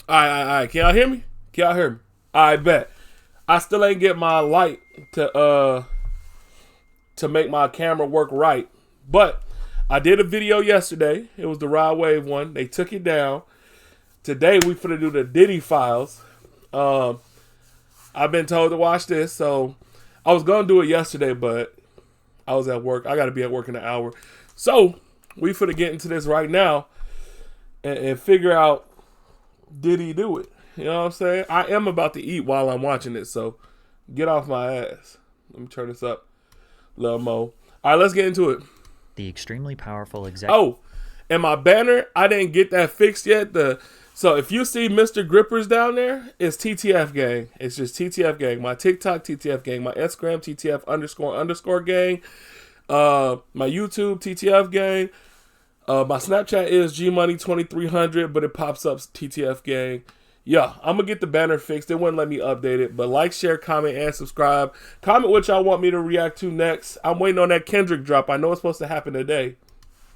All right. Can y'all hear me? Can y'all hear me? I bet. I still ain't get my light to make my camera work right. But I did a video yesterday. It was the Rod Wave one. They took it down. Today we finna do the Diddy files. I've been told to watch this, so I was gonna do it yesterday, but I was at work. I gotta be at work in an hour. So we finna get into this right now and figure out, did he do it? You know what I'm saying? I am about to eat while I'm watching it, so get off my ass. Let me turn this up a little more. All right, let's get into it. The extremely powerful executive. Oh, and my banner, I didn't get that fixed yet. So if you see Mr. Grippers down there, it's TTF Gang. It's just TTF Gang. My TikTok, TTF Gang. My Instagram, TTF __ gang. My YouTube, TTF Gang. My Snapchat is GMoney2300, but it pops up TTF Gang. Yeah, I'm going to get the banner fixed. They wouldn't let me update it. But like, share, comment, and subscribe. Comment what y'all want me to react to next. I'm waiting on that Kendrick drop. I know it's supposed to happen today.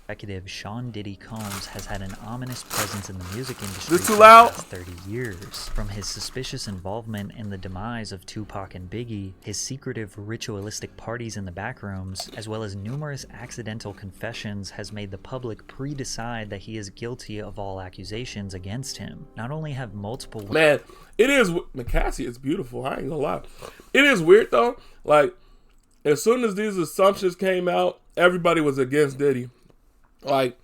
Executive Sean Diddy Combs has had an ominous presence in the music industry This too loud? for the past 30 years. From his suspicious involvement in the demise of Tupac and Biggie, his secretive ritualistic parties in the backrooms, as well as numerous accidental confessions, has made the public pre-decide that he is guilty of all accusations against him. Not only have multiple... Man, it is... McCassie is beautiful. I ain't gonna lie. It is weird, though. Like, as soon as these assumptions came out, everybody was against Diddy. Like,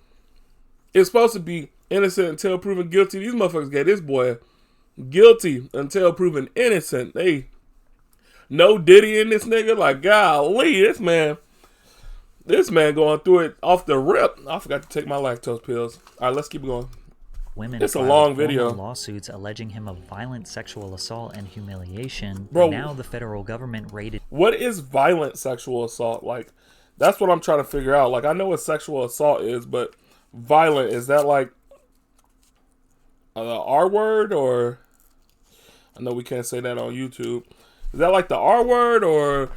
it's supposed to be innocent until proven guilty. These motherfuckers gave this boy guilty until proven innocent. They no Diddy in this nigga. Like, golly, this man going through it off the rip. I forgot to take my lactose pills. All right, let's keep going. Women it's a long filed video. Lawsuits alleging him of violent sexual assault and humiliation. Bro, now the federal government raided... What is violent sexual assault? Like, that's what I'm trying to figure out. Like, I know what sexual assault is, but violent, is that like the R word? Or I know we can't say that on YouTube. Is that like the R word? Or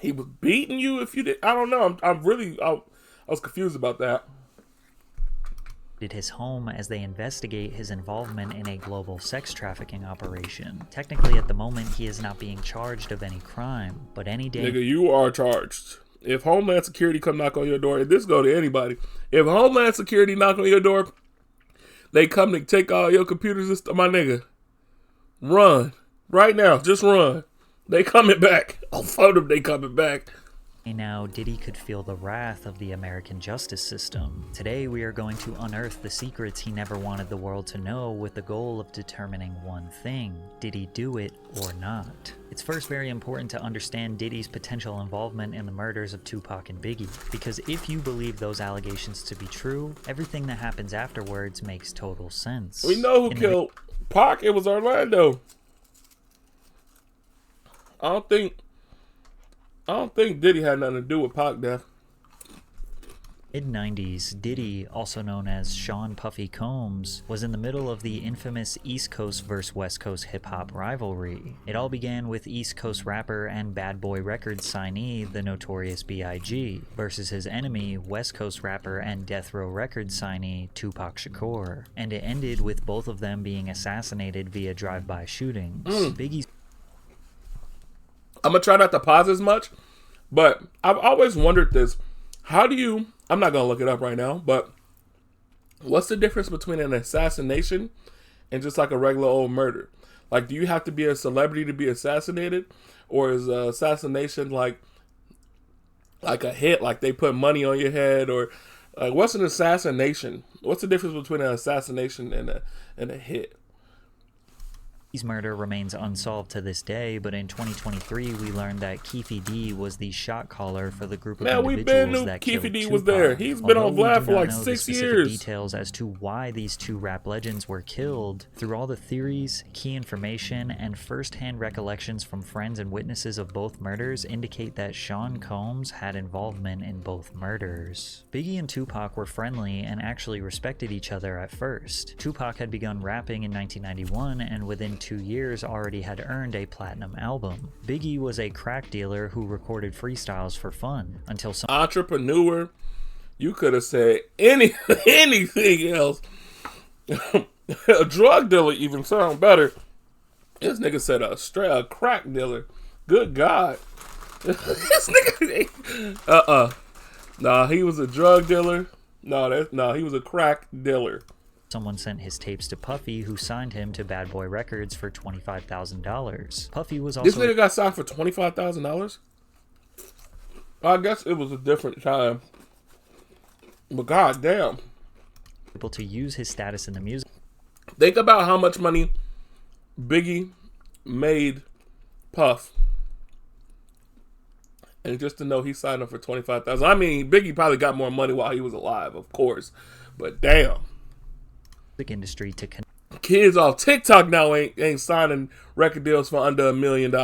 he was beating you if you did? I don't know. I was confused about that. His home as they investigate his involvement in a global sex trafficking operation. Technically, at the moment, he is not being charged of any crime, but any day... Nigga, you are charged. If Homeland Security come knock on your door, if this go to anybody, if Homeland Security knock on your door, they come to take all your computers and stuff, my nigga, run. Right now, just run. They coming back. I'll phone them, they coming back. Now, Diddy could feel the wrath of the American justice system. Today, we are going to unearth the secrets he never wanted the world to know with the goal of determining one thing: did he do it or not? It's first very important to understand Diddy's potential involvement in the murders of Tupac and Biggie, because if you believe those allegations to be true, everything that happens afterwards makes total sense. We know who killed Pac. It was Orlando. I don't think Diddy had nothing to do with Pac death. Mid-90s, Diddy, also known as Sean Puffy Combs, was in the middle of the infamous East Coast vs. West Coast hip-hop rivalry. It all began with East Coast rapper and Bad Boy Records signee, the Notorious B.I.G., versus his enemy, West Coast rapper and Death Row Records signee, Tupac Shakur. And it ended with both of them being assassinated via drive-by shootings. Biggie's... I'm going to try not to pause as much, but I've always wondered this. How do you... I'm not going to look it up right now, but what's the difference between an assassination and just like a regular old murder? Like, do you have to be a celebrity to be assassinated? Or is assassination like a hit, like they put money on your head? Or like, what's an assassination? What's the difference between an assassination and a hit? His murder remains unsolved to this day, but in 2023 we learned that Keefe D was the shot caller for the group of individuals that killed Tupac. Was there. He's been on Vlad for like 6 years. Details as to why these two rap legends were killed. Through all the theories, key information, and first-hand recollections from friends and witnesses of both murders indicate that Sean Combs had involvement in both murders. Biggie and Tupac were friendly and actually respected each other at first. Tupac had begun rapping in 1991 and within 2 years already had earned a platinum album. Biggie was a crack dealer who recorded freestyles for fun until some entrepreneur. You could have said anything else. A drug dealer even sound better. This nigga said a crack dealer. Good God. This nigga. Nah, he was a drug dealer. No, he was a crack dealer. Someone sent his tapes to Puffy, who signed him to Bad Boy Records for $25,000. Puffy was also... This nigga got signed for $25,000? I guess it was a different time. But goddamn. able to use his status in the music. Think about how much money Biggie made Puff. And just to know he signed up for $25,000. I mean, Biggie probably got more money while he was alive, of course. But damn. Industry to kids off TikTok now ain't signing record deals for under $1 million.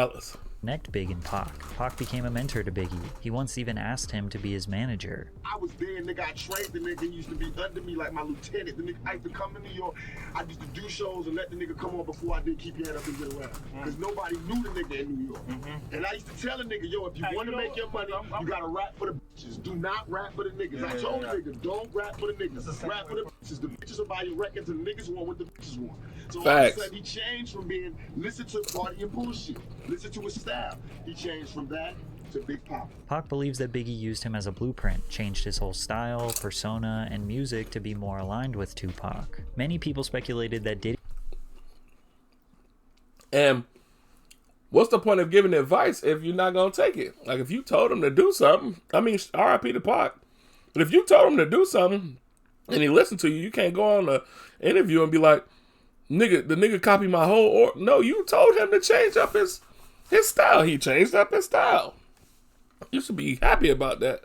Connect Big and Pac. Pac became a mentor to Biggie. He once even asked him to be his manager. I was there, nigga. I trained the nigga. Used to be under me like my lieutenant. The nigga, I used to come to New York. I used to do shows and let the nigga come on before I did Keep Your Head Up and Get Around. Because nobody knew the nigga in New York. And I used to tell the nigga, yo, if you want to make your money, you got to rap for the bitches. Do not rap for the niggas. I told the nigga, don't rap for the niggas. Rap for the bitches. The bitches will buy your records and the niggas want what the bitches want. So all of a sudden he changed from being listen to party and bullshit. Listen to his style. He changed from that to Big Pop. Pac believes that Biggie used him as a blueprint, changed his whole style, persona, and music to be more aligned with Tupac. Many people speculated that Diddy... And what's the point of giving advice if you're not going to take it? Like, if you told him to do something, I mean, R.I.P. to Pac. But if you told him to do something and he listened to you, you can't go on an interview and be like, nigga, the nigga copied my whole... Or no, you told him to change up his style. He changed up his style. You should be happy about that.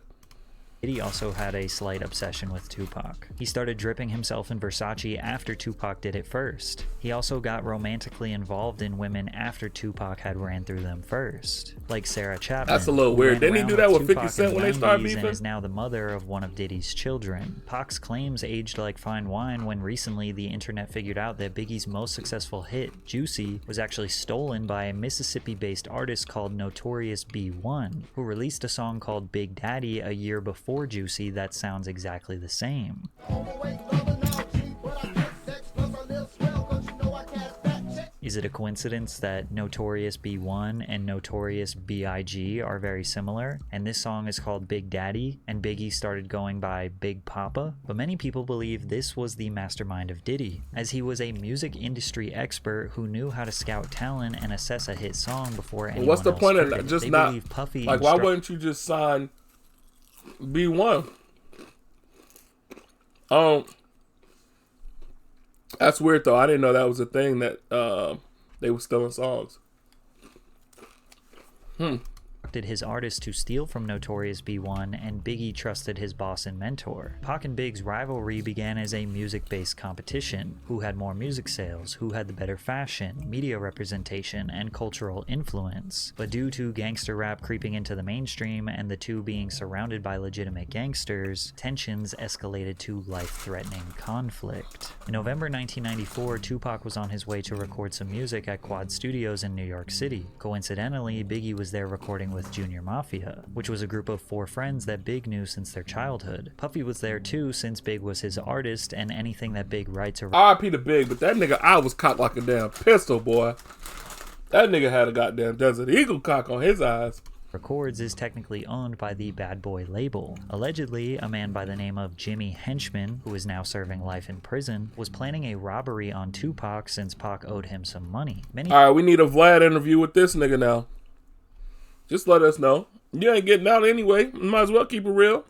Diddy also had a slight obsession with Tupac. He started dripping himself in Versace after Tupac did it first. He also got romantically involved in women after Tupac had ran through them first, like Sarah Chapman. That's a little weird. Didn't he do that with 50 Cent when they started beefing? And is now the mother of one of Diddy's children. Pac's claims aged like fine wine when recently the internet figured out that Biggie's most successful hit, Juicy, was actually stolen by a Mississippi-based artist called Notorious B.I., who released a song called Big Daddy a year before Juicy that sounds exactly the same. Is it a coincidence that Notorious B.I. and Notorious B.I.G. are very similar, and this song is called Big Daddy, and Biggie started going by Big Papa? But many people believe this was the mastermind of Diddy, as he was a music industry expert who knew how to scout talent and assess a hit song before anyone else. What's the point of just not, Puffy like, why wouldn't you just sign B1? That's weird though. I didn't know that was a thing that they were stealing songs. His artist to steal from Notorious B.I., and Biggie trusted his boss and mentor. Pac and Big's rivalry began as a music-based competition. Who had more music sales, who had the better fashion, media representation, and cultural influence. But due to gangster rap creeping into the mainstream and the two being surrounded by legitimate gangsters, tensions escalated to life-threatening conflict. In November 1994, Tupac was on his way to record some music at Quad Studios in New York City. Coincidentally, Biggie was there recording with Junior Mafia, which was a group of 4 friends that Big knew since their childhood. Puffy was there too, since Big was his artist, and anything that Big writes or... R.I.P. to Big, but that nigga eye was cocked like a damn pistol, boy. That nigga had a goddamn Desert Eagle cock on his eyes. Records is technically owned by the Bad Boy label. Allegedly, a man by the name of Jimmy Henchman, who is now serving life in prison, was planning a robbery on Tupac since Pac owed him some money. Alright, we need a Vlad interview with this nigga now. Just let us know. You ain't getting out anyway. Might as well keep it real.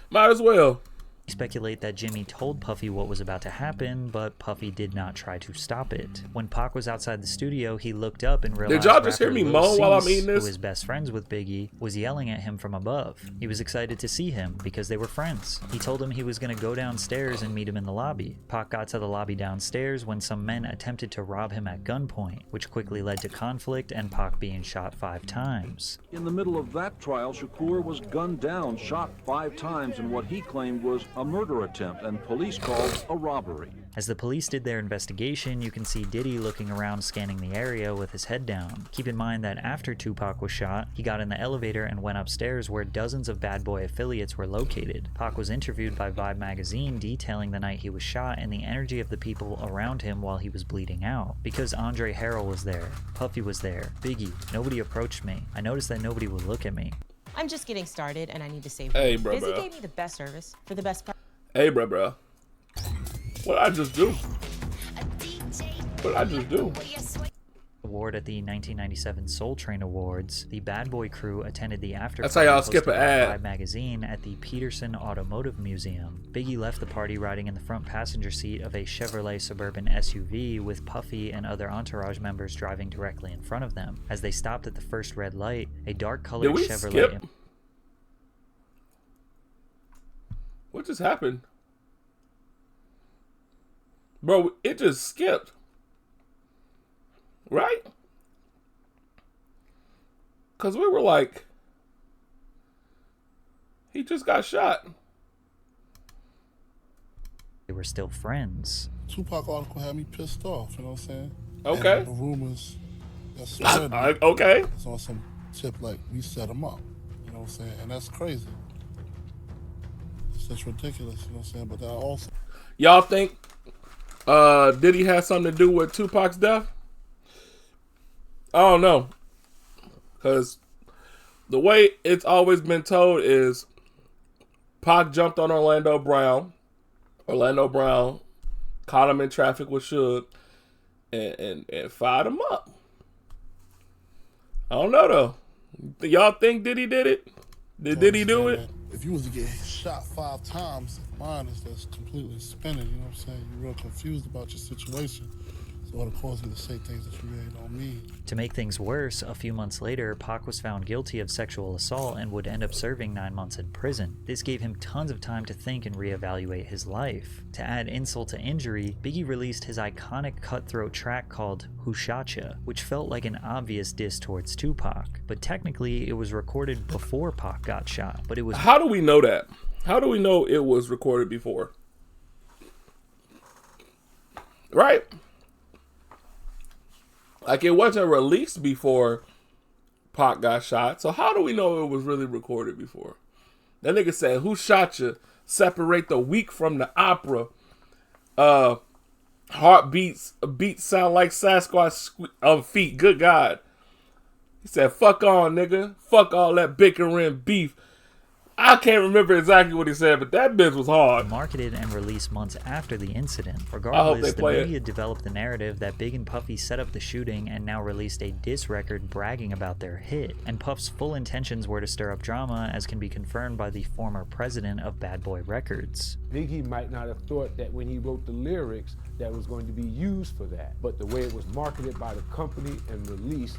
Might as well. Speculate that Jimmy told Puffy what was about to happen, but Puffy did not try to stop it. When Pac was outside the studio, he looked up and realized Did y'all just hear me moan while I'm eating this? Who is best friends with Biggie, was yelling at him from above. He was excited to see him because they were friends. He told him he was going to go downstairs and meet him in the lobby. Pac got to the lobby downstairs when some men attempted to rob him at gunpoint, which quickly led to conflict and Pac being shot 5 times. In the middle of that trial, Shakur was gunned down, shot 5 times in what he claimed was a murder attempt, and police called a robbery. As the police did their investigation, you can see Diddy looking around scanning the area with his head down. Keep in mind that after Tupac was shot, he got in the elevator and went upstairs where dozens of Bad Boy affiliates were located. Pac was interviewed by Vibe magazine detailing the night he was shot and the energy of the people around him while he was bleeding out. Because Andre Harrell was there, Puffy was there, Biggie, nobody approached me. I noticed that nobody would look at me. I'm just getting started and I need to save Hey, bro, Busy bro. gave me the best service for the best price. Hey, bro. What I just do? What I just do? Award at the 1997 Soul Train Awards, the Bad Boy crew attended the after That's how y'all party skip hosted an by ad. Vibe magazine at the Peterson Automotive Museum. Biggie left the party riding in the front passenger seat of a Chevrolet Suburban SUV with Puffy and other entourage members driving directly in front of them. As they stopped at the first red light, a dark-colored Did we Chevrolet... skip? What just happened? Bro, it just skipped. Right? Because we were like, he just got shot. They were still friends. Tupac article had me pissed off, you know what I'm saying? Okay. And the rumors that's spreading Okay. is on some tip like we set him up, you know what I'm saying? And that's crazy. It's just ridiculous, you know what I'm saying? But that also... Y'all think Diddy has something to do with Tupac's death? I don't know. Because the way it's always been told is Pac jumped on Orlando Brown. Orlando Brown caught him in traffic with Suge and fired him up. I don't know, though. Y'all think Diddy did it? Did he do it? If you was to get shot 5 times, mine is just completely spinning, you know what I'm saying? You're real confused about your situation. So it'll cause you to say things that you really don't mean. To make things worse, a few months later, Pac was found guilty of sexual assault and would end up serving 9 months in prison. This gave him tons of time to think and reevaluate his life. To add insult to injury, Biggie released his iconic cutthroat track called Who Shot Ya, which felt like an obvious diss towards Tupac. But technically, it was recorded before Pac got shot, but it was... How do we know that? How do we know it was recorded before? Right? Like, it wasn't released before Pac got shot. So how do we know it was really recorded before? That nigga said, who shot you? Separate the weak from the opera. Heartbeats, beats sound like Sasquatch feet. Good God. He said, fuck on, nigga. Fuck all that bickering beef. I can't remember exactly what he said, but that bitch was hard. Marketed and released months after the incident. I hope Regardless, they the play media developed the narrative that Big and Puffy set up the shooting and now released a diss record bragging about their hit. And Puff's full intentions were to stir up drama, as can be confirmed by the former president of Bad Boy Records. Biggie might not have thought that when he wrote the lyrics that was going to be used for that. But the way it was marketed by the company and released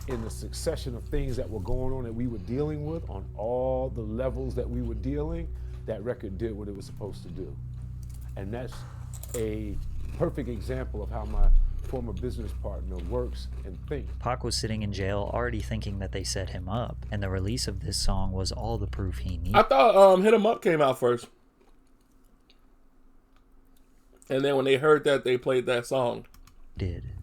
in the succession of things that were going on that we were dealing with on all the levels that we were dealing, that record did what it was supposed to do. And that's a perfect example of how my former business partner works and thinks. Pac was sitting in jail already thinking that they set him up, and the release of this song was all the proof he needed. I thought Hit 'Em Up came out first. And then when they heard that, they played that song.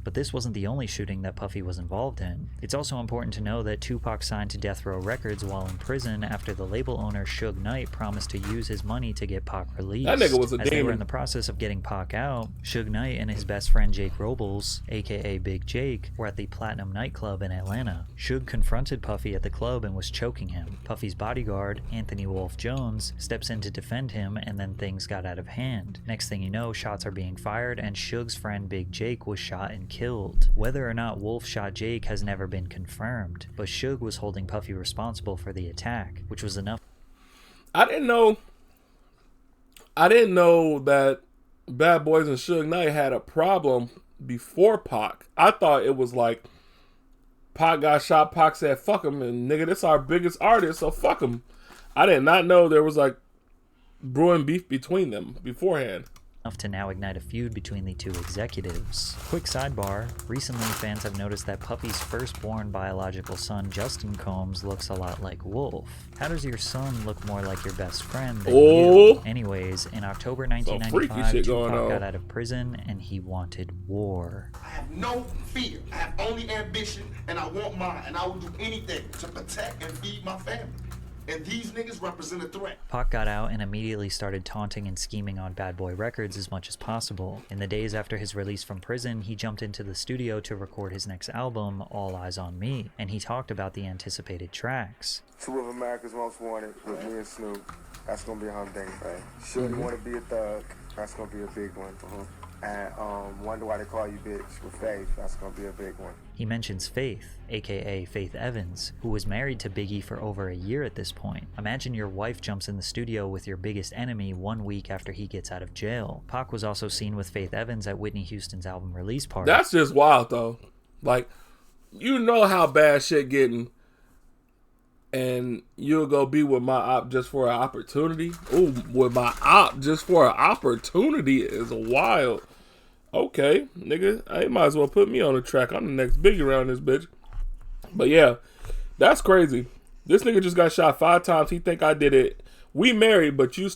But this wasn't the only shooting that Puffy was involved in. It's also important to know that Tupac signed to Death Row Records while in prison after the label owner Suge Knight promised to use his money to get Pac released. That nigga was a As they were demon. in the process of getting Pac out, Suge Knight and his best friend Jake Robles, aka Big Jake, were at the Platinum nightclub in Atlanta. Suge confronted Puffy at the club and was choking him. Puffy's bodyguard, Anthony Wolf Jones, steps in to defend him, and then things got out of hand. Next thing you know, shots are being fired and Suge's friend Big Jake was shot and killed. Whether or not Wolf shot Jake has never been confirmed, but Suge was holding Puffy responsible for the attack, which was enough. I didn't know that Bad Boys and Suge Knight had a problem before Pac. I thought it was like Pac got shot, Pac said, fuck him, and nigga, this our biggest artist, so fuck him. I did not know there was like brewing beef between them beforehand. enough to now ignite a feud between the two executives. Quick sidebar, recently fans have noticed that Puffy's firstborn biological son, Justin Combs, looks a lot like Wolf. How does your son look more like your best friend than you? Anyways, in October 1995, Tupac got out of prison and he wanted war. I have no fear. I have only ambition, and I want mine, and I will do anything to protect and feed my family. And these niggas represent a threat. Pac got out and immediately started taunting and scheming on Bad Boy Records as much as possible. In the days after his release from prison, he jumped into the studio to record his next album, All Eyes on Me, and he talked about the anticipated tracks. 2 of America's Most Wanted with me and Snoop. That's gonna be a humdinger, right? Sure, you wanna be a thug. That's gonna be a big one. And Wonder Why They Call You Bitch with Faith. That's gonna be a big one. He mentions Faith, aka Faith Evans, who was married to Biggie for over a year at this point. Imagine your wife jumps in the studio with your biggest enemy 1 week after he gets out of jail. Pac was also seen with Faith Evans at Whitney Houston's album release party. That's just wild, though. Like, you know how bad shit getting, and you'll go be with my op just for an opportunity? Ooh, with my op just for an opportunity is wild. Okay, nigga, I might as well put me on the track. I'm the next Biggie around this bitch. But yeah, that's crazy. This nigga just got shot 5 times. He think I did it. We married, but you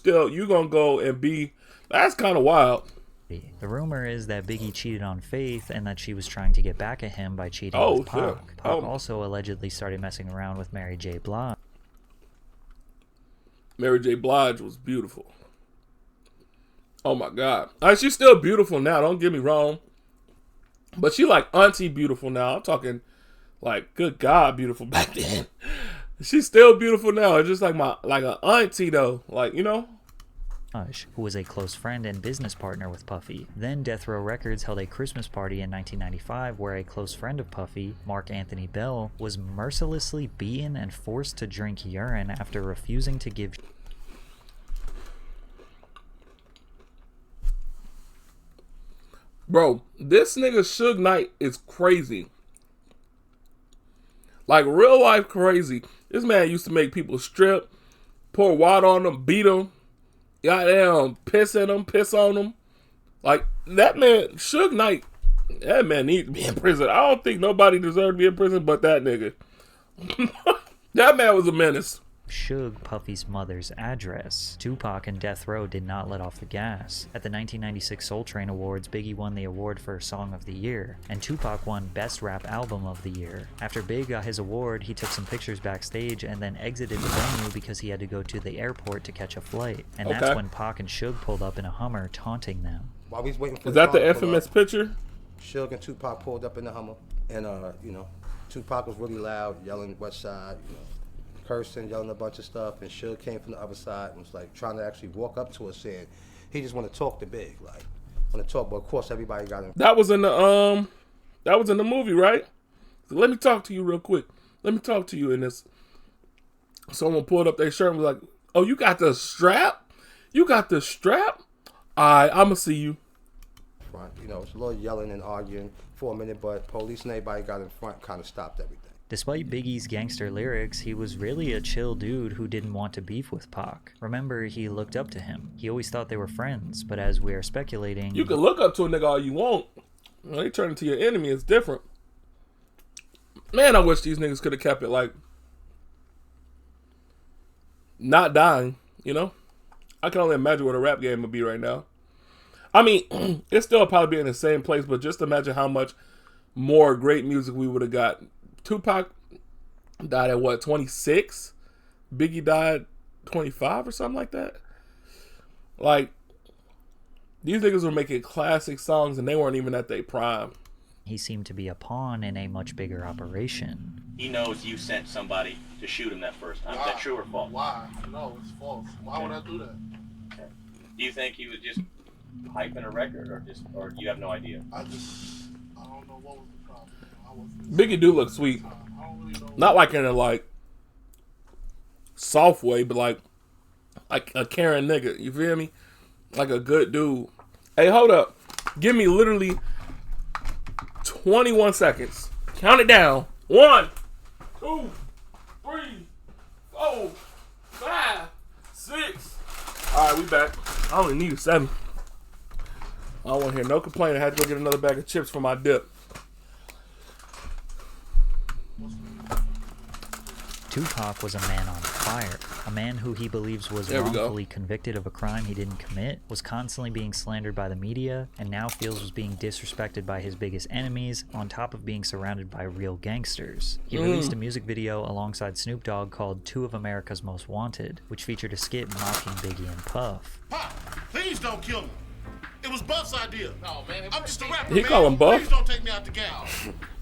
gonna go and be, that's kind of wild. The rumor is that Biggie cheated on Faith and that she was trying to get back at him by cheating with Pac. Shit. Pac also allegedly started messing around with Mary J. Blige. Mary J. Blige was beautiful. Oh my God. She's still beautiful now, don't get me wrong. But she like auntie beautiful now. I'm talking like, good God, beautiful back then. She's still beautiful now. It's just like an auntie though. Like, you know? Who was a close friend and business partner with Puffy. Then Death Row Records held a Christmas party in 1995 where a close friend of Puffy, Mark Anthony Bell, was mercilessly beaten and forced to drink urine after refusing to give Bro, this nigga Suge Knight is crazy. Like, real life crazy. This man used to make people strip, pour water on them, beat them, goddamn piss at them, piss on them. Like, that man, Suge Knight, that man needs to be in prison. I don't think nobody deserved to be in prison but that nigga. That man was a menace. Suge Puffy's mother's address. Tupac and Death Row did not let off the gas. At the 1996 Soul Train Awards, Biggie won the award for Song of the Year, and Tupac won Best Rap Album of the Year. After Big got his award, he took some pictures backstage and then exited the venue because he had to go to the airport to catch a flight. And that's when Pac and Suge pulled up in a Hummer, taunting them. While we was waiting for Is that the infamous picture? Suge and Tupac pulled up in the Hummer, and you know, Tupac was really loud, yelling West Side, you know, cursing, yelling a bunch of stuff, and Suge came from the other side and was like trying to actually walk up to us saying he just want to talk to Big, like want to talk, but of course everybody got him. That was in the movie, right? So let me talk to you real quick. Let me talk to you in this. Someone pulled up their shirt and was like, "Oh, you got the strap? You got the strap? Alright, I'ma see you." Front, you know, it's a little yelling and arguing for a minute, but police and everybody got in front, kind of stopped everything. Despite Biggie's gangster lyrics, he was really a chill dude who didn't want to beef with Pac. Remember, he looked up to him. He always thought they were friends, but as we are speculating... You can look up to a nigga all you want. When they turn into your enemy, it's different. Man, I wish these niggas could have kept it, like, not dying, you know? I can only imagine what a rap game would be right now. I mean, it's still probably be in the same place, but just imagine how much more great music we would have got. Tupac died at what, 26? Biggie died 25 or something like that? Like, these niggas were making classic songs and they weren't even at their prime. He seemed to be a pawn in a much bigger operation. He knows you sent somebody to shoot him that first time. Is that true or false? Why? No, it's false. Why would I do that? Okay. Do you think he was just hyping a record or you have no idea? I don't know what was the problem. Biggie do look sweet. Not like in a like soft way, but like a caring nigga. You feel me? Like a good dude. Hey, hold up. Give me literally 21 seconds. Count it down. 1, 2, 3, 4, 5, 6. All right, we back. I only need 7. I don't want to hear no complaint. I had to go get another bag of chips for my dip. Tupac was a man on fire, a man who he believes was wrongfully convicted of a crime he didn't commit, was constantly being slandered by the media, and now feels was being disrespected by his biggest enemies, on top of being surrounded by real gangsters. He released a music video alongside Snoop Dogg called Two of America's Most Wanted, which featured a skit mocking Biggie and Puff. Pop, please don't kill me. It was Buff's idea. No, man, I'm just a rapper, He call him Buff? Please don't take me out the game.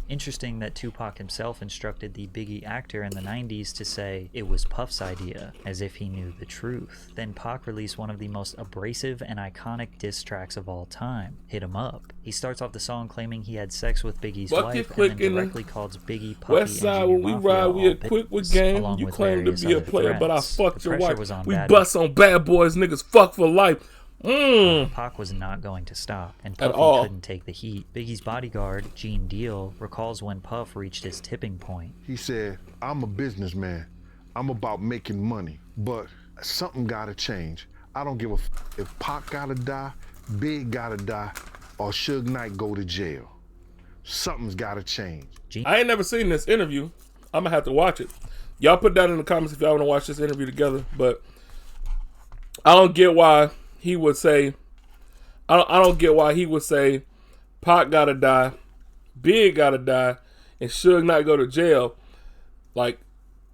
Interesting that Tupac himself instructed the Biggie actor in the 90s to say it was Puff's idea, as if he knew the truth. Then Pac released one of the most abrasive and iconic diss tracks of all time, Hit 'Em Up. He starts off the song claiming he had sex with Biggie's wife and then directly calls Biggie, Puffy, West Side, when we ride, we equipped with game. You claim to be a player, but I fucked your wife. We bust on bad boys, niggas fuck for life. Pac was not going to stop, and Puffy couldn't take the heat. Biggie's bodyguard, Gene Deal, recalls when Puff reached his tipping point. He said, I'm a businessman. I'm about making money, but something gotta change. I don't give a if Pac gotta die, Big gotta die, or Suge Knight go to jail. Something's gotta change. I ain't never seen this interview. I'm gonna have to watch it. Y'all put that in the comments if y'all want to watch this interview together, but I don't get why he would say, I don't get why he would say Pac gotta die, Big gotta die, and Suge Knight go to jail. Like,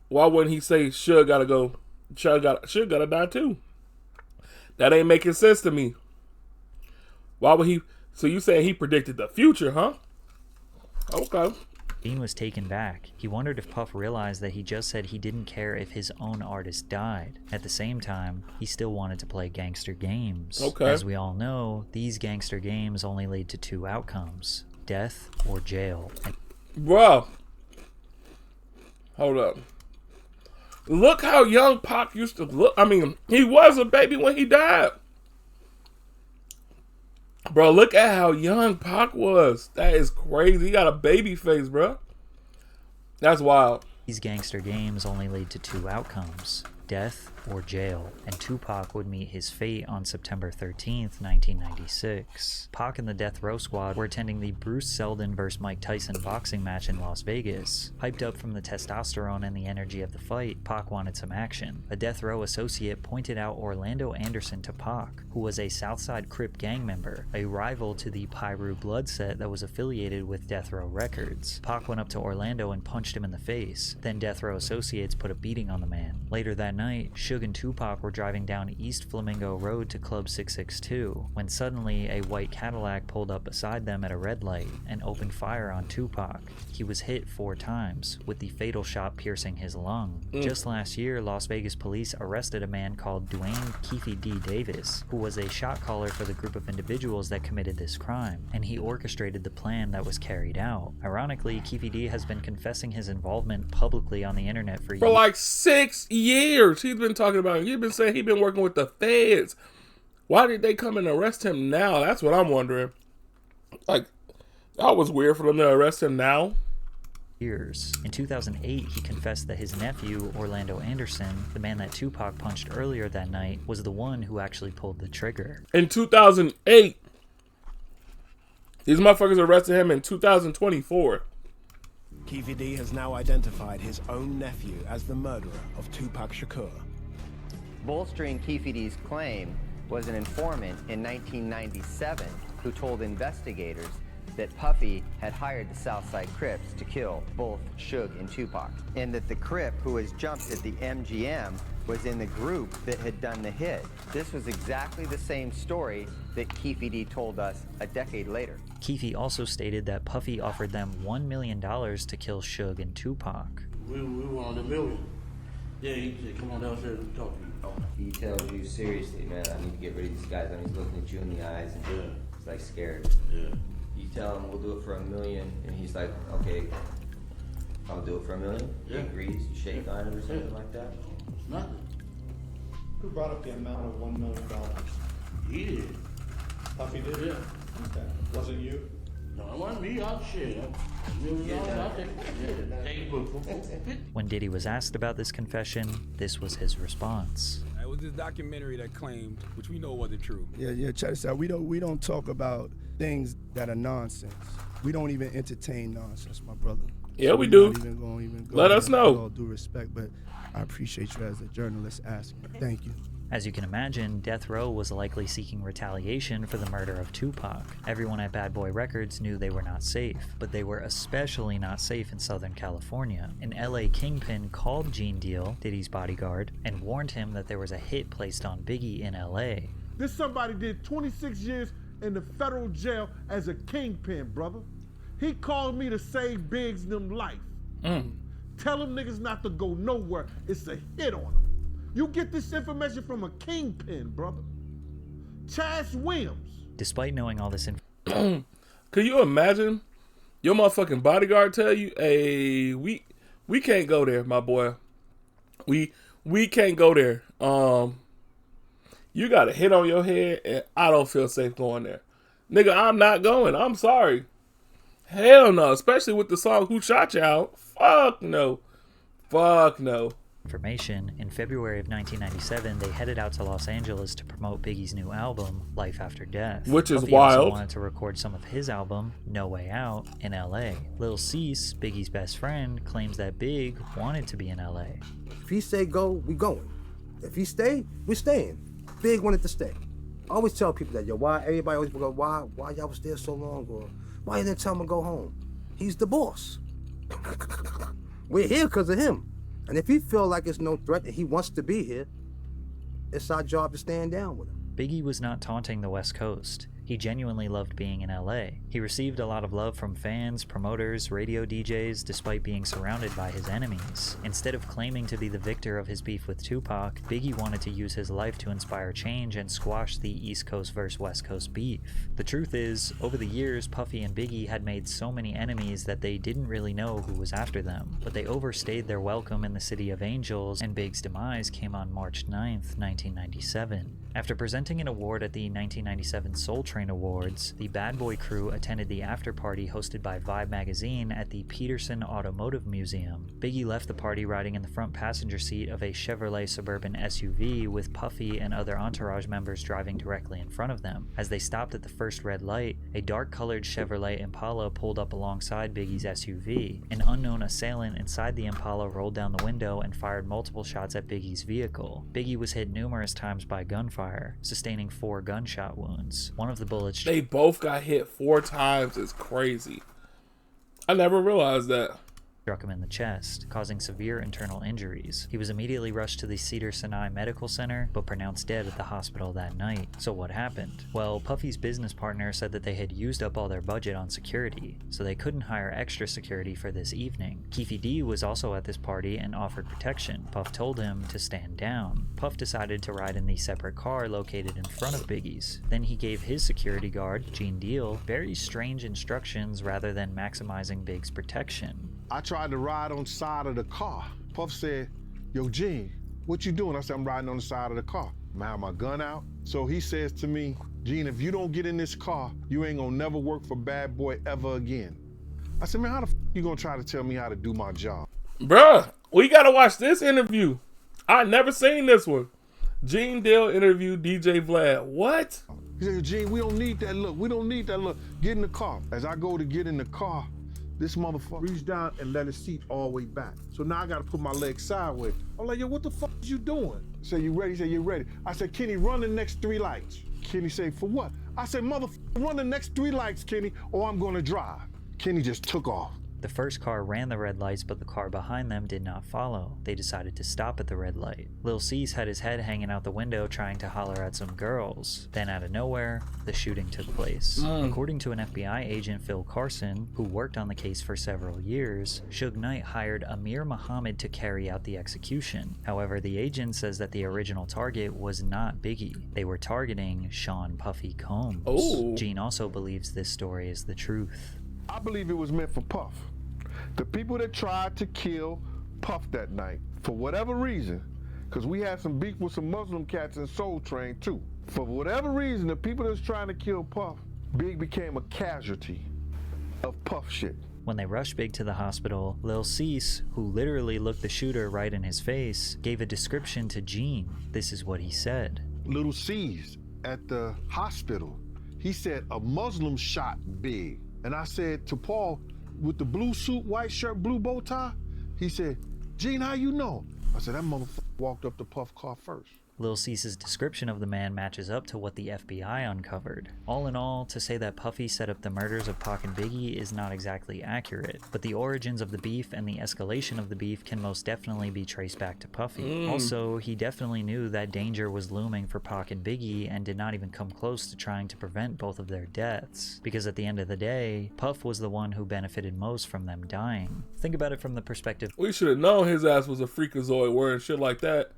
why wouldn't he say Suge gotta die too? That ain't making sense to me. Why would he? So you saying he predicted the future, huh? Okay. Dean was taken back. He wondered if Puff realized that he just said he didn't care if his own artist died. At the same time, he still wanted to play gangster games. Okay. As we all know, these gangster games only lead to two outcomes: death or jail. Bro, hold up. Look how young Pac used to look. I mean, he was a baby when he died. Bro, look at how young Pac was. That is crazy. He got a baby face, bro. That's wild. These gangster games only lead to two outcomes: death or jail, and Tupac would meet his fate on September 13th, 1996. Pac and the Death Row Squad were attending the Bruce Seldon vs. Mike Tyson boxing match in Las Vegas. Hyped up from the testosterone and the energy of the fight, Pac wanted some action. A Death Row associate pointed out Orlando Anderson to Pac, who was a Southside Crip gang member, a rival to the Pyru Blood set that was affiliated with Death Row Records. Pac went up to Orlando and punched him in the face. Then Death Row associates put a beating on the man. Later that night, Suge and Tupac were driving down East Flamingo Road to Club 662, when suddenly a white Cadillac pulled up beside them at a red light and opened fire on Tupac. He was hit 4 times, with the fatal shot piercing his lung. Just last year, Las Vegas police arrested a man called Dwayne Keefe D. Davis, who was a shot caller for the group of individuals that committed this crime, and he orchestrated the plan that was carried out. Ironically, Keefe D. has been confessing his involvement publicly on the internet for years. like 6 years. He's been talking about it. He's been saying he's been working with the feds. Why did they come and arrest him now? That's what I'm wondering. Like, that was weird for them to arrest him now. Years. In 2008, he confessed that his nephew, Orlando Anderson, the man that Tupac punched earlier that night, was the one who actually pulled the trigger. In 2008. These motherfuckers arrested him in 2024. Keefe D has now identified his own nephew as the murderer of Tupac Shakur. Bolstering Keefe D's claim was an informant in 1997 who told investigators that Puffy had hired the Southside Crips to kill both Suge and Tupac, and that the Crip who was jumped at the MGM was in the group that had done the hit. This was exactly the same story that Keefe D told us a decade later. Keefe also stated that Puffy offered them $1 million to kill Suge and Tupac. We wanted $1 million. Yeah, he said, come on downstairs and talk to me. He tells you seriously, man, I need to get rid of these guys, and he's looking at you in the eyes, and he's like scared. Yeah. You tell him we'll do it for $1 million, and he's like, okay, I'll do it for $1 million. Yeah. He agrees. You shake on him or something like that. It's nothing. Who brought up the amount of $1 million? He did. Puffy did? Yeah. Okay. Was it you? No, it wasn't me. I'll share. When Diddy was asked about this confession, this was his response. was this documentary that claimed, which we know wasn't true. Yeah, check this out. We don't talk about things that are nonsense. We don't even entertain nonsense, my brother. Yeah, So we we're do. not even gonna go Let us there know. with all due respect, but I appreciate you as a journalist asking. Thank you. As you can imagine, Death Row was likely seeking retaliation for the murder of Tupac. Everyone at Bad Boy Records knew they were not safe, but they were especially not safe in Southern California. An LA kingpin called Gene Deal, Diddy's bodyguard, and warned him that there was a hit placed on Biggie in LA. This somebody did 26 years in the federal jail as a kingpin, brother. He called me to save Biggs' them life. Tell them niggas not to go nowhere. It's a hit on them. You get this information from a kingpin, brother. Chaz Williams. Despite knowing all this Could you imagine your motherfucking bodyguard tell you, hey, we can't go there, my boy. We can't go there. You got a hit on your head and I don't feel safe going there. Nigga, I'm not going. I'm sorry. Hell no. Especially with the song Who Shot You Out. Fuck no. Fuck no. Information, in February of 1997, they headed out to Los Angeles to promote Biggie's new album, Life After Death. Which is Puffy wild. also wanted to record some of his album, No Way Out, in LA. Lil Cease, Biggie's best friend, claims that Big wanted to be in LA. If he say go, we going. If he stay, we staying. Big wanted to stay. I always tell people that, yo, why everybody always go, why y'all was there so long, or why you didn't tell him to go home? He's the boss. We're here because of him. And if he feel like it's no threat and he wants to be here, it's our job to stand down with him. Biggie was not taunting the West Coast. He genuinely loved being in LA. He received a lot of love from fans, promoters, radio DJs, despite being surrounded by his enemies. Instead of claiming to be the victor of his beef with Tupac, Biggie wanted to use his life to inspire change and squash the East Coast versus West Coast beef. The truth is, over the years, Puffy and Biggie had made so many enemies that they didn't really know who was after them, but they overstayed their welcome in the City of Angels, and Big's demise came on March 9th, 1997. After presenting an award at the 1997 Soul Train Awards, the Bad Boy crew attended the after party hosted by Vibe magazine at the Peterson Automotive Museum. Biggie left the party riding in the front passenger seat of a Chevrolet Suburban SUV with Puffy and other entourage members driving directly in front of them. As they stopped at the first red light, a dark-colored Chevrolet Impala pulled up alongside Biggie's SUV. An unknown assailant inside the Impala rolled down the window and fired multiple shots at Biggie's vehicle. Biggie was hit numerous times by gunfire, sustaining 4 gunshot wounds. One of the bullets... They both got hit 4 times. It's crazy. I never realized that. Struck him in the chest, causing severe internal injuries. He was immediately rushed to the Cedars-Sinai Medical Center, but pronounced dead at the hospital that night. So what happened? Well, Puffy's business partner said that they had used up all their budget on security, so they couldn't hire extra security for this evening. Keefe D was also at this party and offered protection. Puff told him to stand down. Puff decided to ride in the separate car located in front of Biggie's. Then he gave his security guard, Gene Deal, very strange instructions rather than maximizing Big's protection. I tried to ride on the side of the car. Puff said, yo, Gene, what you doing? I said, I'm riding on the side of the car. I have my gun out. So he says to me, Gene, if you don't get in this car, you ain't gonna never work for Bad Boy ever again. I said, man, how the f you gonna try to tell me how to do my job? Bruh, we gotta watch this interview. I never seen this one. Gene Deal interviewed DJ Vlad. What? He said, Gene, we don't need that look. We don't need that look. Get in the car. As I go to get in the car, this motherfucker reached down and let his seat all the way back. So now I gotta put my legs sideways. I'm like, yo, what the fuck is you doing? He said, you ready? He said, you ready? I said, Kenny, run the next 3 lights. Kenny said, for what? I said, motherfucker, run the next 3 lights, Kenny, or I'm gonna drive. Kenny just took off. The first car ran the red lights, but the car behind them did not follow. They decided to stop at the red light. Lil Cease had his head hanging out the window trying to holler at some girls. Then out of nowhere, the shooting took place. According to an FBI agent, Phil Carson, who worked on the case for several years, Suge Knight hired Amir Muhammad to carry out the execution. However, the agent says that the original target was not Biggie. They were targeting Sean Puffy Combs. Oh. Gene also believes this story is the truth. I believe it was meant for Puff. The people that tried to kill Puff that night, for whatever reason, because we had some beef with some Muslim cats in Soul Train too. For whatever reason, the people that's trying to kill Puff, Big became a casualty of Puff shit. When they rushed Big to the hospital, Lil Cease, who literally looked the shooter right in his face, gave a description to Gene. This is what he said. Little C's at the hospital. He said a Muslim shot Big. And I said to Paul, with the blue suit, white shirt, blue bow tie, he said, Gene, how you know? I said, that motherfucker walked up to Puff car first. Lil Cease's description of the man matches up to what the FBI uncovered. All in all, to say that Puffy set up the murders of Pac and Biggie is not exactly accurate, but the origins of the beef and the escalation of the beef can most definitely be traced back to Puffy. Also, he definitely knew that danger was looming for Pac and Biggie and did not even come close to trying to prevent both of their deaths, because at the end of the day, Puff was the one who benefited most from them dying. Think about it from the perspective— We should have known his ass was a freakazoid wearing shit like that.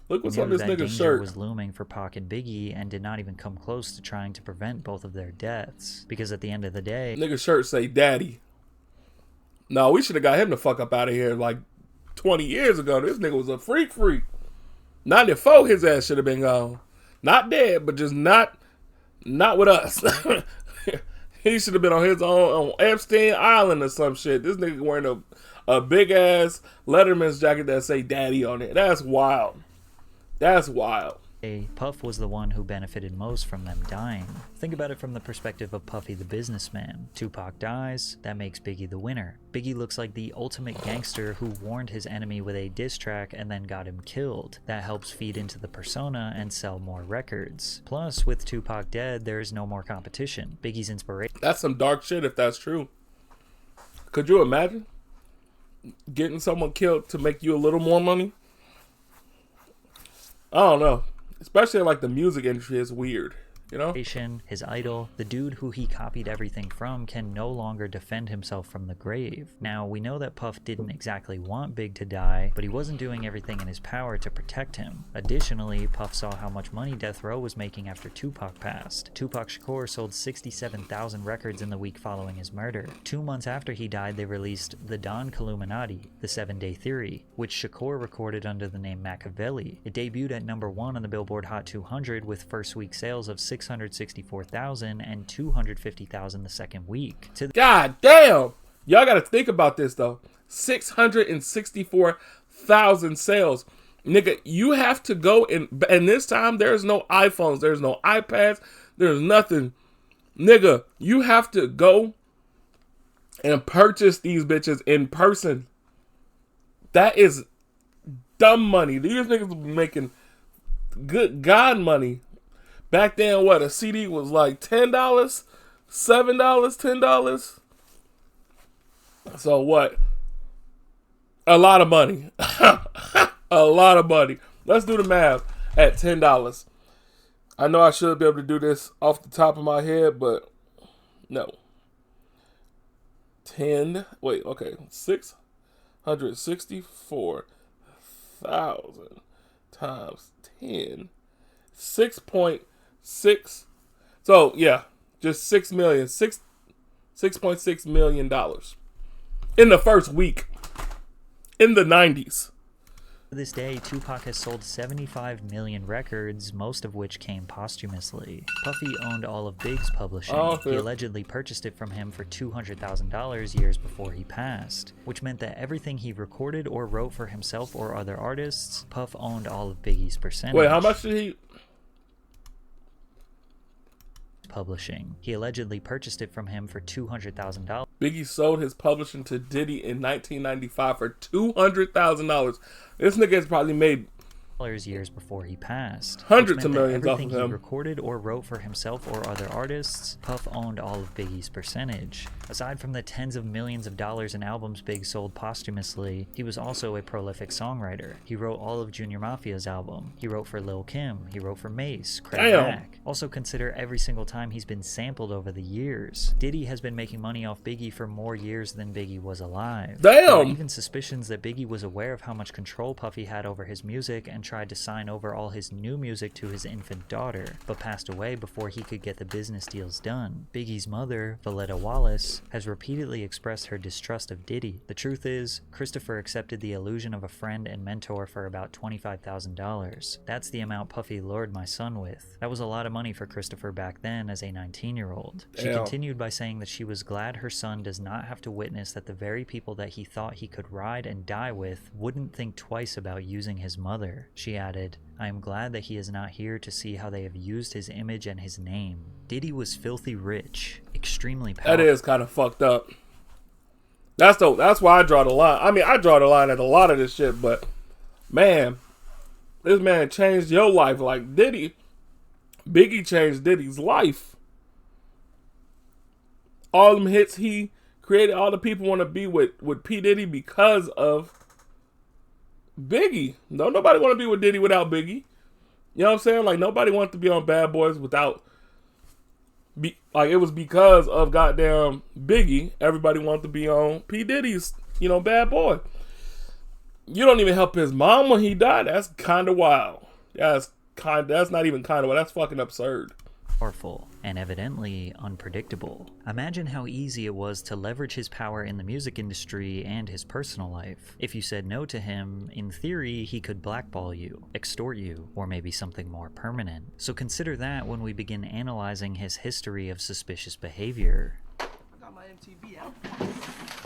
Look what's on this nigga's shirt. Was looming for Pac and Biggie and did not even come close to trying to prevent both of their deaths, because at the end of the day, nigga's shirt say daddy. No, we should have got him the fuck up out of here like 20 years ago. This nigga was a freak. 94, his ass should have been gone. Not dead, but just not with us. He should have been on his own on Epstein Island or some shit. This nigga wearing a big ass Letterman's jacket that say daddy on it. That's wild. That's wild. Puff was the one who benefited most from them dying. Think about it from the perspective of Puffy the businessman. Tupac dies, that makes Biggie the winner. Biggie looks like the ultimate gangster who warned his enemy with a diss track and then got him killed. That helps feed into the persona and sell more records. Plus, with Tupac dead, there is no more competition. Biggie's inspiration— That's some dark shit if that's true. Could you imagine getting someone killed to make you a little more money? I don't know. Especially like the music industry is weird, you know? His idol, the dude who he copied everything from, can no longer defend himself from the grave. Now, we know that Puff didn't exactly want Big to die, but he wasn't doing everything in his power to protect him. Additionally, Puff saw how much money Death Row was making after Tupac passed. Tupac Shakur sold 67,000 records in the week following his murder. 2 months after he died, they released The Don Killuminati, The 7-Day Theory, which Shakur recorded under the name Machiavelli. It debuted at #1 on the Billboard Hot 200 with first week sales of 664,000 and 250,000 the second week. God damn! Y'all gotta think about this though. 664,000 sales. Nigga, you have to go and this time there's no iPhones, there's no iPads, there's nothing. Nigga, you have to go and purchase these bitches in person. That is dumb money. These niggas be making good God money. Back then, what, a CD was like $10, $7, $10? So what? A lot of money. A lot of money. Let's do the math at $10. I know I should be able to do this off the top of my head, but no. 664,000 times 10. 6.6. So yeah, just $6.6 million in the first week in the 90s. To this day, Tupac has sold 75 million records, most of which came posthumously. Puffy owned all of Big's publishing. He allegedly purchased it from him for $200,000 years before he passed, which meant that everything he recorded or wrote for himself or other artists, Puff owned all of Biggie's percentage. Wait, how much did he... Publishing. He allegedly purchased it from him for $200,000. Biggie sold his publishing to Diddy in 1995 for $200,000. This nigga has probably made years before he passed. Hundreds of millions off of everything him. He recorded or wrote for himself or other artists, Puff owned all of Biggie's percentage. Aside from the tens of millions of dollars in albums Big sold posthumously, he was also a prolific songwriter. He wrote all of Junior Mafia's album. He wrote for Lil Kim. He wrote for Mace, Craig Mack. Also consider every single time he's been sampled over the years. Diddy has been making money off Biggie for more years than Biggie was alive. Damn! There are even suspicions that Biggie was aware of how much control Puffy had over his music and tried to sign over all his new music to his infant daughter, but passed away before he could get the business deals done. Biggie's mother, Valletta Wallace, has repeatedly expressed her distrust of Diddy. The truth is, Christopher accepted the illusion of a friend and mentor for about $25,000. That's the amount Puffy lured my son with. That was a lot of money for Christopher back then as a 19-year-old. She continued by saying that she was glad her son does not have to witness that the very people that he thought he could ride and die with wouldn't think twice about using his mother. She added, I am glad that he is not here to see how they have used his image and his name. Diddy was filthy rich, extremely powerful. That is kind of fucked up. That's why I draw the line. I mean, I draw the line at a lot of this shit, but man, this man changed your life like Diddy. Biggie changed Diddy's life. All them hits he created, all the people want to be with P. Diddy because of Biggie. No, nobody want to be with Diddy without Biggie. You know what I'm saying? Like, nobody wants to be on Bad Boys without... Like, it was because of goddamn Biggie, everybody wanted to be on P. Diddy's, Bad Boy. You don't even help his mom when he died. That's kind of wild. That's not even kind of wild. That's fucking absurd. Powerful and evidently unpredictable. Imagine how easy it was to leverage his power in the music industry and his personal life. If you said no to him, in theory, he could blackball you, extort you, or maybe something more permanent. So consider that when we begin analyzing his history of suspicious behavior. I got my MTV out.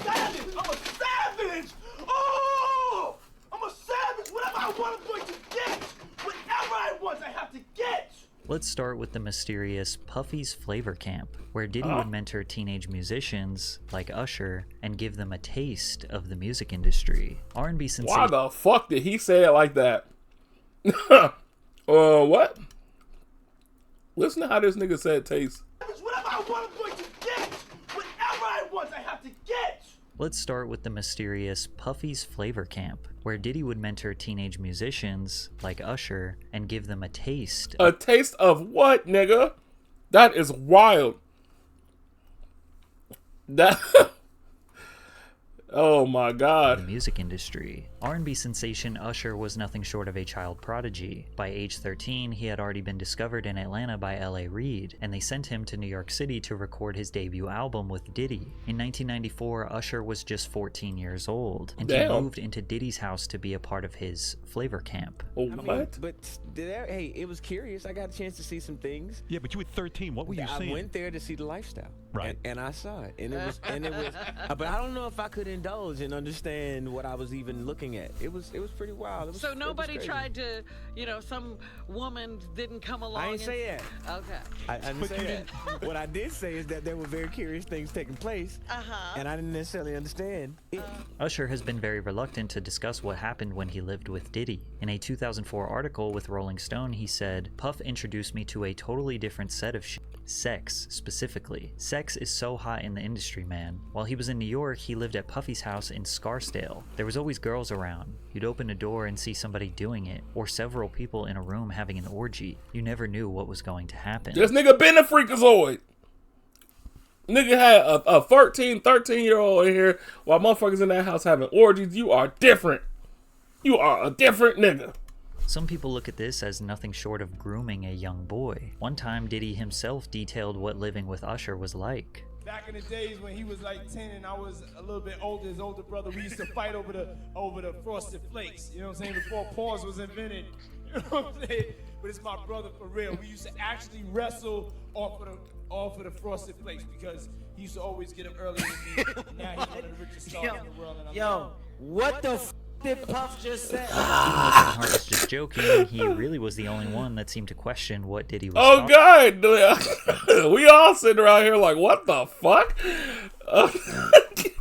Savage! I'm a savage! Oh! I'm a savage! Whatever I want, I'm going to get! Whatever I want, I have to get! Let's start with the mysterious Puffy's Flavor Camp, where Diddy would mentor teenage musicians like Usher and give them a taste of the music industry. R&B sensation. Why the fuck did he say it like that? What? Listen to how this nigga said taste. Whatever I want, I'm going to get! Whatever I want, I have to get! Let's start with the mysterious Puffy's Flavor Camp, where Diddy would mentor teenage musicians like Usher and give them a taste. A taste of what, nigga? That is wild. That... Oh my God. The music industry. R&B sensation Usher was nothing short of a child prodigy. By age 13, he had already been discovered in Atlanta by L.A. Reid, and they sent him to New York City to record his debut album with Diddy. In 1994, Usher was just 14 years old, and he moved into Diddy's house to be a part of his Flavor Camp. Oh, what? Hey, it was curious. I got a chance to see some things. Yeah, but you were 13. What were you seeing? I went there to see the lifestyle. Right. And I saw it. And it was but I don't know if I could indulge and understand what I was even looking at. It was pretty wild. So nobody tried to, some woman didn't come along. I didn't say that. Okay. I didn't say that. What I did say is that there were very curious things taking place. And I didn't necessarily understand it. Usher has been very reluctant to discuss what happened when he lived with Diddy. In a 2004 article with Rolling Stone, he said, Puff introduced me to a totally different set of shit. Sex, specifically. Sex is so hot in the industry, man. While he was in New York, he lived at Puffy's house in Scarsdale. There was always girls around. You'd open a door and see somebody doing it, or several people in a room having an orgy. You never knew what was going to happen. This nigga been a freakazoid. Nigga had a 13-year-old in here while motherfuckers in that house having orgies. You are different. You are a different nigga. Some people look at this as nothing short of grooming a young boy. One time, Diddy himself detailed what living with Usher was like. Back in the days when he was like 10 and I was a little bit older, his older brother, we used to fight over the Frosted Flakes. You know what I'm saying? Before pause was invented. You know what I'm saying? But it's my brother for real. We used to actually wrestle off of the Frosted Flakes because he used to always get up early than me. Now he's one of the richest stars in the world. And What the f did Puff just say? Hart was just joking. He really was the only one that seemed to question what Diddy was Oh, God. We all sitting around here like, what the fuck?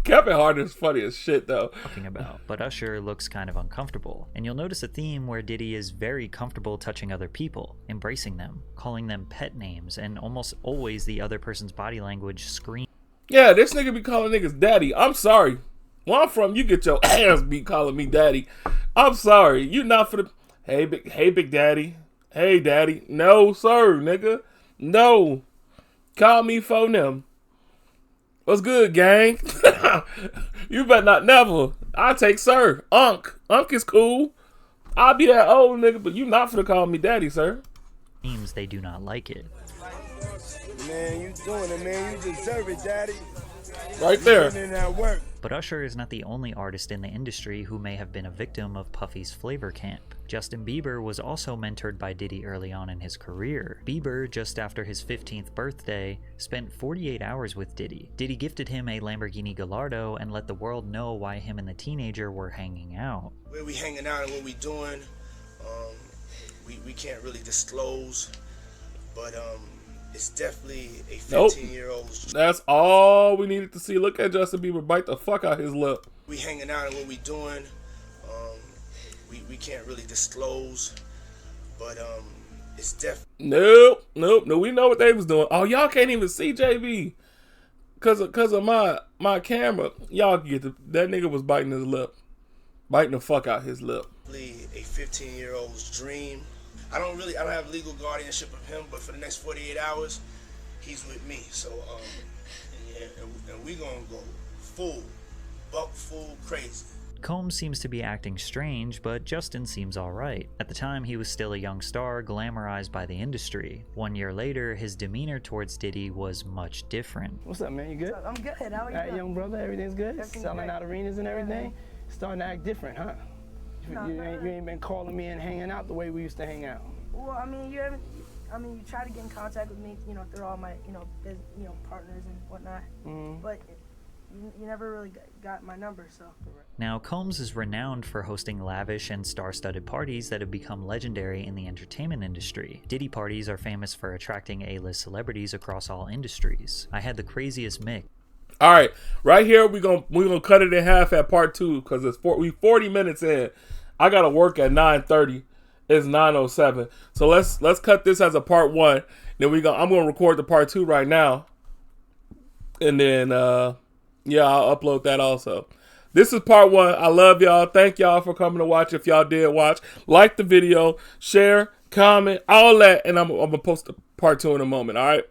Kevin Hart is funny as shit, though. Talking about. But Usher looks kind of uncomfortable. And you'll notice a theme where Diddy is very comfortable touching other people, embracing them, calling them pet names, and almost always the other person's body language screams. Yeah, this nigga be calling niggas daddy. I'm sorry. Where I'm from, you get your ass beat calling me daddy. I'm sorry. You not for the... Hey, big daddy. Hey, daddy. No, sir, nigga. No. Call me for them. What's good, gang? You better not never. I take sir. Unc is cool. I'll be that old nigga, but you not finna call me daddy, sir. Seems they do not like it. Man, you doing it, man. You deserve it, daddy. Right there. You putting in that work. But Usher is not the only artist in the industry who may have been a victim of Puffy's flavor camp. Justin Bieber was also mentored by Diddy early on in his career. Bieber, just after his 15th birthday, spent 48 hours with Diddy. Diddy gifted him a Lamborghini Gallardo and let the world know why him and the teenager were hanging out. Where we hanging out and what we doing, we can't really disclose, but it's definitely a 15-year-old. That's all we needed to see. Look at Justin Bieber bite the fuck out his lip. We hanging out and what we doing, we can't really disclose, but it's definitely. Nope. We know what they was doing. Oh, y'all can't even see JB cause of my camera. Y'all get that nigga was biting his lip, biting the fuck out his lip. A 15-year-old's dream. I don't have legal guardianship of him, but for the next 48 hours, he's with me. So, and we gonna go full crazy. Combs seems to be acting strange, but Justin seems alright. At the time, he was still a young star, glamorized by the industry. 1 year later, his demeanor towards Diddy was much different. What's up, man? You good? I'm good. How are you? All right, young brother, everything's good? Everything's Selling great. out arenas and everything? Starting to act different, huh? You ain't been calling me and hanging out the way we used to hang out. Well, I mean, you try to get in contact with me, through all my, partners and whatnot. But you never really got my number, so. Now, Combs is renowned for hosting lavish and star-studded parties that have become legendary in the entertainment industry. Diddy parties are famous for attracting A-list celebrities across all industries. I had the craziest mix. All right, right here we're gonna cut it in half at part 2 because we 40 minutes in. I gotta work at 9:30. It's 9:07. So let's cut this as a part 1. Then I'm gonna record the part 2 right now, and then I'll upload that also. This is part 1. I love y'all. Thank y'all for coming to watch. If y'all did watch, like the video, share, comment, all that, and I'm gonna post the part 2 in a moment. All right.